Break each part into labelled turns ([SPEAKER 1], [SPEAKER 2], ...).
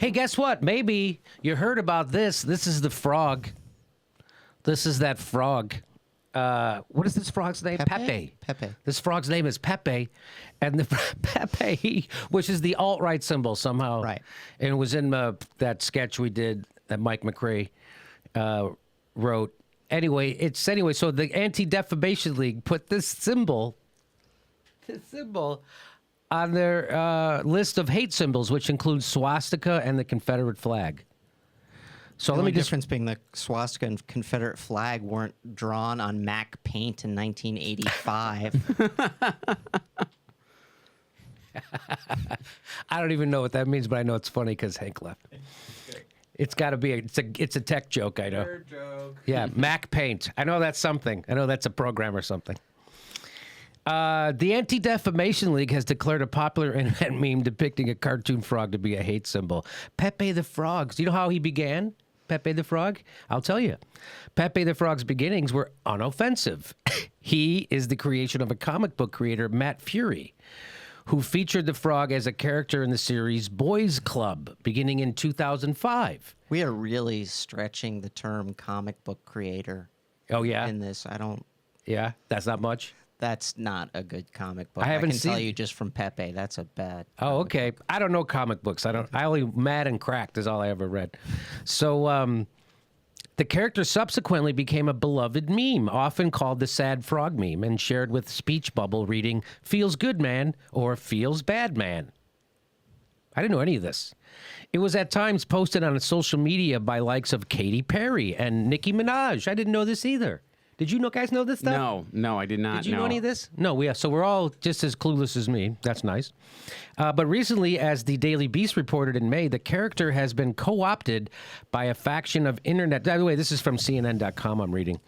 [SPEAKER 1] Hey, guess what? Maybe you heard about this. This is the frog. This is that frog. What is this frog's name? Pepe.
[SPEAKER 2] Pepe.
[SPEAKER 1] This frog's name is Pepe, and the Pepe, which is the alt-right symbol somehow.
[SPEAKER 2] Right.
[SPEAKER 1] And it was in that sketch we did that Mike McRae wrote. Anyway, so the Anti-Defamation League put this symbol on their list of hate symbols, which includes swastika and the Confederate flag. So
[SPEAKER 2] The only difference being the swastika and Confederate flag weren't drawn on Mac paint in 1985.
[SPEAKER 1] I don't even know what that means, but I know it's funny because Hank left. It's got to be it's a tech joke, I know.
[SPEAKER 3] Nerd joke.
[SPEAKER 1] Yeah, Mac Paint. I know that's something. I know that's a program or something. The Anti-Defamation League has declared a popular internet meme depicting a cartoon frog to be a hate symbol. Pepe the Frog. Do you know how he began? Pepe the Frog? I'll tell you. Pepe the Frog's beginnings were unoffensive. He is the creation of a comic book creator, Matt Fury, who featured the frog as a character in the series Boys Club, beginning in 2005.
[SPEAKER 2] We are really stretching the term comic book creator.
[SPEAKER 1] Oh, yeah?
[SPEAKER 2] In this,
[SPEAKER 1] Yeah? That's not much?
[SPEAKER 2] That's not a good comic book.
[SPEAKER 1] I haven't
[SPEAKER 2] can tell
[SPEAKER 1] seen-
[SPEAKER 2] you just from Pepe, that's a bad.
[SPEAKER 1] Oh, okay. I don't know comic books. I only Mad and Cracked is all I ever read. So, the character subsequently became a beloved meme, often called the sad frog meme, and shared with speech bubble reading, "Feels good, man," or "Feels bad, man." I didn't know any of this. It was at times posted on social media by likes of Katy Perry and Nicki Minaj. I didn't know this either. Did you guys know this stuff?
[SPEAKER 4] No, I did not.
[SPEAKER 1] Did you know any of this? No, so we're all just as clueless as me. That's nice. But recently, as the Daily Beast reported in May, the character has been co-opted by a faction of internet. By the way, this is from CNN.com I'm reading.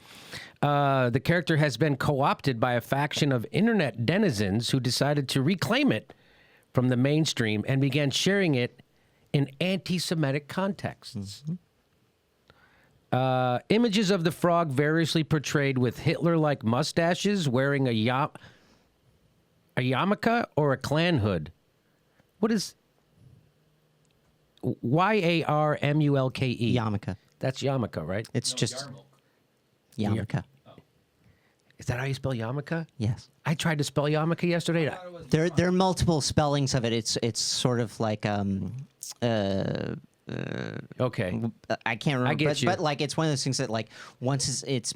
[SPEAKER 1] The character has been co-opted by a faction of internet denizens who decided to reclaim it from the mainstream and began sharing it in anti-Semitic contexts. Mm-hmm. Images of the frog variously portrayed with Hitler-like mustaches, wearing a yarmulke or a Klan hood. What is Y-A-R-M-U-L-K-E?
[SPEAKER 2] Yarmulke.
[SPEAKER 1] That's yarmulke, right?
[SPEAKER 2] It's just yarmulke.
[SPEAKER 1] Is that how you spell yarmulke?
[SPEAKER 2] Yes.
[SPEAKER 1] I tried to spell yarmulke yesterday.
[SPEAKER 2] There are multiple spellings of it. It's sort of like
[SPEAKER 1] Okay.
[SPEAKER 2] I can't remember.
[SPEAKER 1] I get you.
[SPEAKER 2] But like it's one of those things that like once it's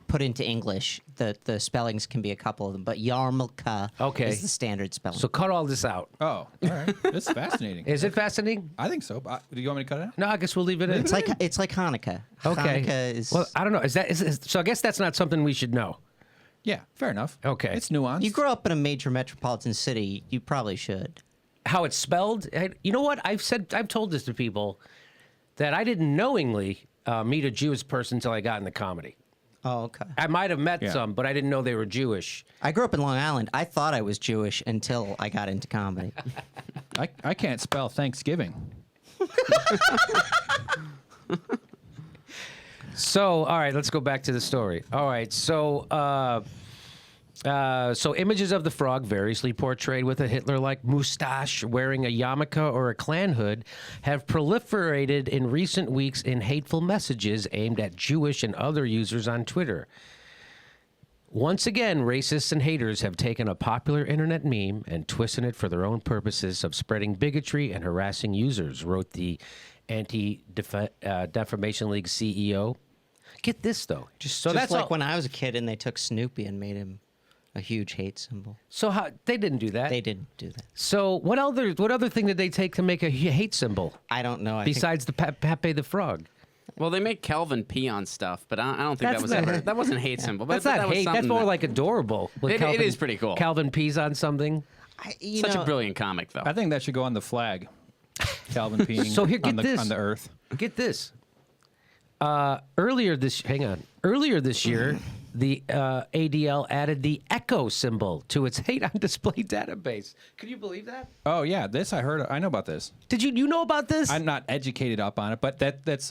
[SPEAKER 2] put into English, the spellings can be a couple of them. But yarmulke is the standard spelling.
[SPEAKER 1] So cut all this out.
[SPEAKER 3] Oh, all right. That's fascinating.
[SPEAKER 1] Is it fascinating?
[SPEAKER 3] I think so. Do you want me to cut it out?
[SPEAKER 1] No, I guess we'll leave it in.
[SPEAKER 2] It's like Hanukkah.
[SPEAKER 1] Okay.
[SPEAKER 2] Hanukkah is.
[SPEAKER 1] Well, I don't know. So I guess that's not something we should know.
[SPEAKER 3] Yeah, fair enough.
[SPEAKER 1] Okay.
[SPEAKER 3] It's nuanced.
[SPEAKER 2] You grow up in a major metropolitan city, you probably should.
[SPEAKER 1] How it's spelled? You know what? I've told this to people that I didn't knowingly meet a Jewish person until I got into comedy.
[SPEAKER 2] Oh, okay.
[SPEAKER 1] I might have met some, but I didn't know they were Jewish.
[SPEAKER 2] I grew up in Long Island. I thought I was Jewish until I got into comedy.
[SPEAKER 3] I can't spell Thanksgiving.
[SPEAKER 1] So, all right, let's go back to the story. All right, so images of the frog, variously portrayed with a Hitler-like mustache, wearing a yarmulke or a Klan hood, have proliferated in recent weeks in hateful messages aimed at Jewish and other users on Twitter. Once again, racists and haters have taken a popular internet meme and twisted it for their own purposes of spreading bigotry and harassing users, wrote the Anti-Defamation League CEO. Get this, though.
[SPEAKER 2] Just
[SPEAKER 1] that's
[SPEAKER 2] like
[SPEAKER 1] all.
[SPEAKER 2] when I was a kid and they took Snoopy and made him a huge hate symbol.
[SPEAKER 1] So they didn't do that.
[SPEAKER 2] They didn't do that.
[SPEAKER 1] So what other thing did they take to make a hate symbol
[SPEAKER 2] I don't know.
[SPEAKER 1] besides the Pepe the Frog?
[SPEAKER 4] Well, they make Calvin pee on stuff, but I don't think
[SPEAKER 1] That's
[SPEAKER 4] that wasn't hate symbol. But
[SPEAKER 1] That's not
[SPEAKER 4] that was
[SPEAKER 1] hate. That's
[SPEAKER 4] something
[SPEAKER 1] more
[SPEAKER 4] that-
[SPEAKER 1] like adorable. When
[SPEAKER 4] It is pretty cool.
[SPEAKER 1] Calvin pees on something.
[SPEAKER 4] Such a brilliant comic, though.
[SPEAKER 3] I think that should go on the flag. Calvin peeing
[SPEAKER 1] So here, get
[SPEAKER 3] on
[SPEAKER 1] this.
[SPEAKER 3] the earth.
[SPEAKER 1] Get this. Earlier this year, the ADL added the echo symbol to its hate on display database. Can you believe that?
[SPEAKER 3] Oh yeah, this I heard. I know about this.
[SPEAKER 1] Did you know about this?
[SPEAKER 3] I'm not educated up on it, but that's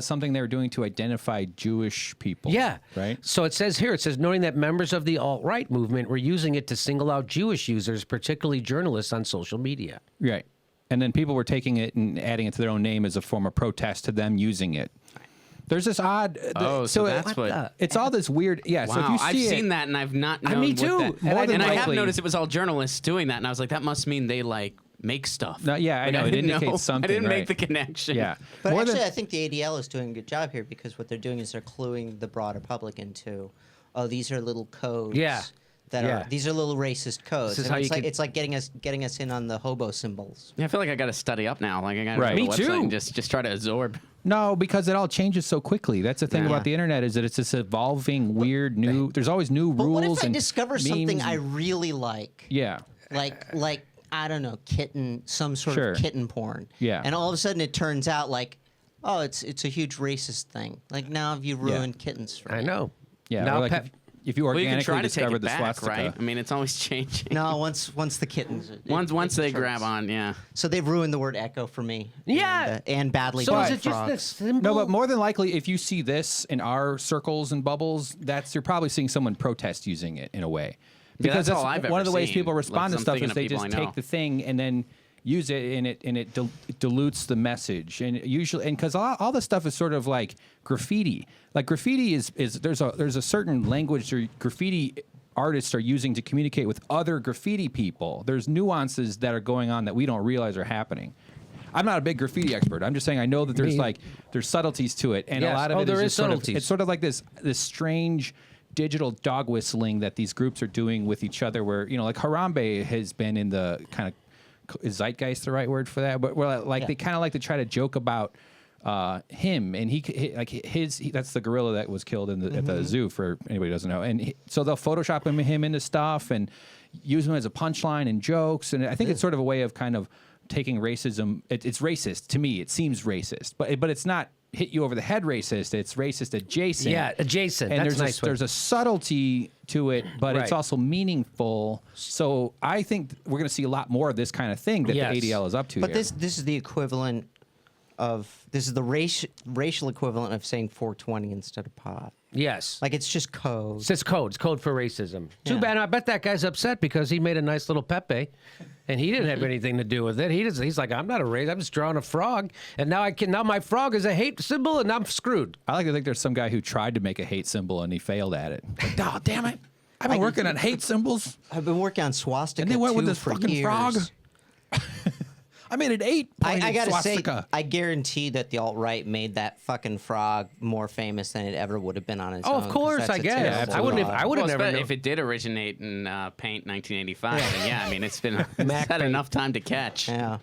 [SPEAKER 3] something they were doing to identify Jewish people.
[SPEAKER 1] Yeah.
[SPEAKER 3] Right.
[SPEAKER 1] So it says here, knowing that members of the alt-right movement were using it to single out Jewish users, particularly journalists on social media.
[SPEAKER 3] Right. and then people were taking it and adding it to their own name as a form of protest to them using it. There's this odd.
[SPEAKER 4] So that's what.
[SPEAKER 3] It's all this weird. Yeah.
[SPEAKER 4] Wow,
[SPEAKER 3] So if you
[SPEAKER 4] I've
[SPEAKER 3] see
[SPEAKER 4] seen that, and I've not known.
[SPEAKER 1] me too.
[SPEAKER 4] What that,
[SPEAKER 3] More than
[SPEAKER 4] and I have
[SPEAKER 3] likely-
[SPEAKER 4] noticed it was all journalists doing that, and I was like, that must mean they like make stuff.
[SPEAKER 3] No, yeah, I
[SPEAKER 4] Like,
[SPEAKER 3] know. It
[SPEAKER 4] didn't
[SPEAKER 3] indicates
[SPEAKER 4] know.
[SPEAKER 3] something,
[SPEAKER 4] I didn't
[SPEAKER 3] right.
[SPEAKER 4] make the connection.
[SPEAKER 3] Yeah.
[SPEAKER 2] But
[SPEAKER 3] More
[SPEAKER 2] actually,
[SPEAKER 3] than-
[SPEAKER 2] I think the ADL is doing a good job here because what they're doing is they're cluing the broader public into, oh, these are little codes.
[SPEAKER 1] Yeah.
[SPEAKER 2] That
[SPEAKER 1] Yeah.
[SPEAKER 2] are these are little racist codes.
[SPEAKER 1] This is
[SPEAKER 2] And
[SPEAKER 1] how
[SPEAKER 2] it's
[SPEAKER 1] you
[SPEAKER 2] like
[SPEAKER 1] can-
[SPEAKER 2] it's like getting us in on the hobo symbols.
[SPEAKER 4] Yeah, I feel like I got to study up now. Like I got to
[SPEAKER 3] Right.
[SPEAKER 4] go to
[SPEAKER 1] Me
[SPEAKER 4] the website
[SPEAKER 1] too.
[SPEAKER 4] and just try to absorb.
[SPEAKER 3] No, because it all changes so quickly. That's the thing
[SPEAKER 4] Yeah.
[SPEAKER 3] about the internet is that it's this evolving, weird, new. There's always new
[SPEAKER 2] But
[SPEAKER 3] rules.
[SPEAKER 2] what if I
[SPEAKER 3] and
[SPEAKER 2] discover
[SPEAKER 3] memes
[SPEAKER 2] something I
[SPEAKER 3] and-
[SPEAKER 2] really like?
[SPEAKER 3] Yeah.
[SPEAKER 2] Like I don't know, some sort
[SPEAKER 3] Sure.
[SPEAKER 2] of kitten porn.
[SPEAKER 3] Yeah.
[SPEAKER 2] And all of a sudden it turns out like, oh, it's a huge racist thing. Like now have you ruined kittens for me?
[SPEAKER 1] I know.
[SPEAKER 3] Yeah.
[SPEAKER 1] Now
[SPEAKER 3] or like if you
[SPEAKER 4] Well, you
[SPEAKER 3] organically
[SPEAKER 4] can try to take
[SPEAKER 3] discovered
[SPEAKER 4] it
[SPEAKER 3] the
[SPEAKER 4] back,
[SPEAKER 3] swastika.
[SPEAKER 4] right? I mean, it's always changing.
[SPEAKER 2] No, once the kittens.
[SPEAKER 4] Once they
[SPEAKER 2] it
[SPEAKER 4] grab
[SPEAKER 2] turns.
[SPEAKER 4] on, yeah.
[SPEAKER 2] So they've ruined the word echo for me.
[SPEAKER 1] Yeah.
[SPEAKER 2] And badly
[SPEAKER 1] So
[SPEAKER 2] done
[SPEAKER 1] is it just
[SPEAKER 2] frogs.
[SPEAKER 1] this symbol?
[SPEAKER 3] No, but more than likely, if you see this in our circles and bubbles, you're probably seeing someone protest using it in a way. Because
[SPEAKER 4] that's all I've
[SPEAKER 3] one of
[SPEAKER 4] ever
[SPEAKER 3] the ways
[SPEAKER 4] seen.
[SPEAKER 3] people respond
[SPEAKER 4] Like,
[SPEAKER 3] to stuff
[SPEAKER 4] I'm
[SPEAKER 3] is they
[SPEAKER 4] thinking of
[SPEAKER 3] just
[SPEAKER 4] people I
[SPEAKER 3] take
[SPEAKER 4] know.
[SPEAKER 3] the thing and then use it, and it dilutes the message. And usually, and because all this stuff is sort of like graffiti. Like graffiti is there's a certain language or graffiti artists are using to communicate with other graffiti people. There's nuances that are going on that we don't realize are happening. I'm not a big graffiti expert. I'm just saying I know that there's subtleties to it, and
[SPEAKER 1] Yes.
[SPEAKER 3] a lot of
[SPEAKER 1] Oh,
[SPEAKER 3] it
[SPEAKER 1] there
[SPEAKER 3] is
[SPEAKER 1] is
[SPEAKER 3] just sort of,
[SPEAKER 1] subtleties.
[SPEAKER 3] it's sort of like this strange digital dog whistling that these groups are doing with each other. Where like Harambe has been in the kind of is zeitgeist the right word for that? But they kind of like to try to joke about him, and that's the gorilla that was killed at the zoo, for anybody who doesn't know. And so they'll Photoshop him into stuff and use him as a punchline and jokes. And I think it's sort of a way of kind of taking racism. It's racist to me. It seems racist, but it's not hit you over the head racist. It's racist adjacent.
[SPEAKER 1] Yeah, adjacent.
[SPEAKER 3] And
[SPEAKER 1] That's
[SPEAKER 3] there's
[SPEAKER 1] a nice one.
[SPEAKER 3] there's a subtlety to it, but it's
[SPEAKER 1] Right.
[SPEAKER 3] also meaningful. So I think we're going to see a lot more of this kind of thing that
[SPEAKER 1] Yes.
[SPEAKER 3] the ADL is up to.
[SPEAKER 2] But
[SPEAKER 3] here.
[SPEAKER 2] this is the equivalent of the racial equivalent of saying 420 instead of pot.
[SPEAKER 1] Yes.
[SPEAKER 2] Like it's just code.
[SPEAKER 1] It's just code. It's code for racism. Too
[SPEAKER 2] Yeah.
[SPEAKER 1] bad. I bet that guy's upset because he made a nice little Pepe, and he didn't have anything to do with it. He's like, I'm not a race. I'm just drawing a frog, and now my frog is a hate symbol, and I'm screwed.
[SPEAKER 3] I like to think there's some guy who tried to make a hate symbol and he failed at it. Oh, damn it. I've been working on hate symbols.
[SPEAKER 2] I've been working on swastika
[SPEAKER 3] And they went with
[SPEAKER 2] too
[SPEAKER 3] this
[SPEAKER 2] for
[SPEAKER 3] fucking
[SPEAKER 2] years.
[SPEAKER 3] frog. I made an 8-pointed
[SPEAKER 2] I gotta say,
[SPEAKER 3] swastika.
[SPEAKER 2] I guarantee that the alt-right made that fucking frog more famous than it ever would have been on its
[SPEAKER 1] Oh,
[SPEAKER 2] own.
[SPEAKER 1] of
[SPEAKER 2] 'cause
[SPEAKER 1] course,
[SPEAKER 2] that's
[SPEAKER 1] I
[SPEAKER 2] a
[SPEAKER 1] guess.
[SPEAKER 2] terrible
[SPEAKER 1] I wouldn't have.
[SPEAKER 2] frog.
[SPEAKER 1] I would have
[SPEAKER 4] Well,
[SPEAKER 1] never known.
[SPEAKER 4] if it did originate in Paint 1985, then yeah, I mean, it's been
[SPEAKER 1] Mac
[SPEAKER 4] had
[SPEAKER 1] Paint.
[SPEAKER 4] enough time to catch.
[SPEAKER 2] Yeah.